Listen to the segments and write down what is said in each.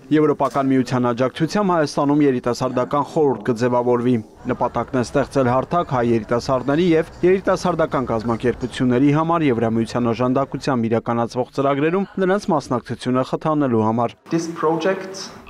Եվրոպական միության աջակցությամբ Հայաստանում երիտասարդական խորհուրդ կձևավորվի։ Նպատակն է ստեղծել հարթակ հայ երիտասարդների եւ երիտասարդական կազմակերպությունների համար Եվրամիության օժանդակությամբ իրականացվող ծրագրերում նրանց մասնակցությունը խթանելու համար։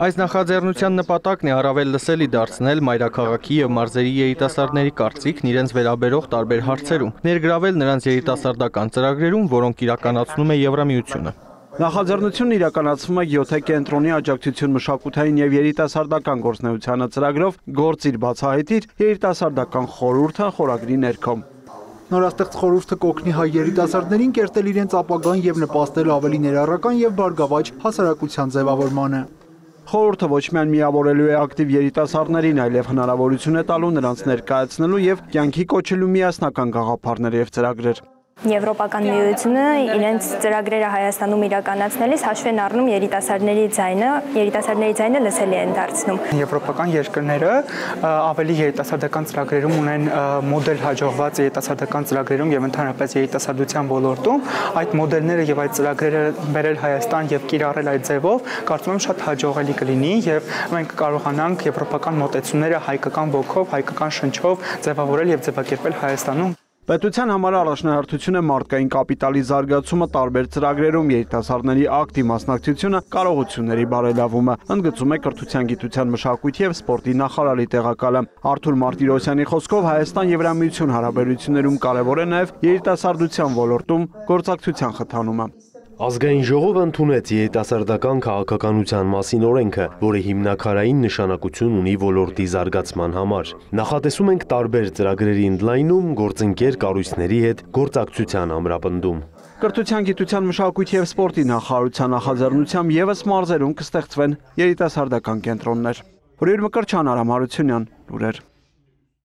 Այս նախաձեռնության նպատակն է առավել լսելի դարձնել մայրաքաղաքի եւ մարզերի երիտասարդների կարծիքն իրենց վերաբերող տարբեր հարցերում, ներգրավել նրանց երիտասարդական ծրագրերում, որոնք իրականացնում է Եվրամիությունը։ Նախաձեռնությունն իրականացվում է 7 կենտրոնի աջակցություն մշակութային եւ երիտասարդական գործնեությանը ծրագրով «Գործիր բացահայտիր» երիտասարդական խորհուրդը խորագրի ներքո։ Նորաստեղծ խորհուրդը կօգնի հայ երիտասարդներին կերտել իրենց ապագան եւ նպաստել ավելի ներառական եւ բարգավաճ հասարակության ձևավորմանը։ Խորհուրդը ոչ միայն միավորելու է ակտիվ երիտասարդներին, այլև հնարավորություն է տալու նրանց ներկայացնելու եւ կյանքի կոչելու միասնական գաղափարներ եւ ծրագրեր։ Եվրոպական միությունը իրենց ծրագրերը Հայաստանում իրականացնելիս հաշվի են առնում երիտասարդների ձայնը լսելի են դարձնում։ Եվրոպական երկրները ավելի երիտասարդական ծրագրերում ունեն մոդել հաջողված երիտասարդական ծրագրերում եւ ընդհանրապես երիտասարդության ոլորտում, այդ մոդելները եւ այդ ծրագրերը բերել Հայաստան եւ կիրառել այդ ձևով, կարծում եմ շատ հաջողելի կլինի եւ մենք կարողանանք եվրոպական մոտեցումները հայկական ոգով, հայկական շնչով ձևավորել եւ ձևակերպել Հայաստանում։ Պետության համար առաջնահերթություն է մարդկային կապիտալի զարգացումը տարբեր ծրագրերում, երիտասարդների ակտիվ մասնակցությունը, կարողությունների բարելավումը, ընդգծում է կրթության, գիտության, մշակույթի եւ սպորտի նախարարի տեղակալը։ Արթուր Մարտիրոսյանի խոսքով Հայաստան-Եվրամիություն հարաբերություններում կարևոր է նաեւ երիտասարդության ոլորտում գործակցության խթանումը։ Ազգային ժողովը ընդունեց երիտասարդական քաղաքականության մասին օրենքը, որը հիմնաքարային նշանակություն ունի ոլորտի զարգացման համար։ Նախատեսում ենք տարբեր ծրագրերի ընդլայնում, գործընկեր կառույցների հետ գործակցության ամրապնդում։ Կրթության, գիտության, մշակույթի եւ սպորտի նախարարության նախաձեռնությամբ եւս մարզերում կստեղծվեն երիտասարդական կենտրոններ։ Ուրեր Մկրտչյան, Արամ Հարությունյան, լուրեր։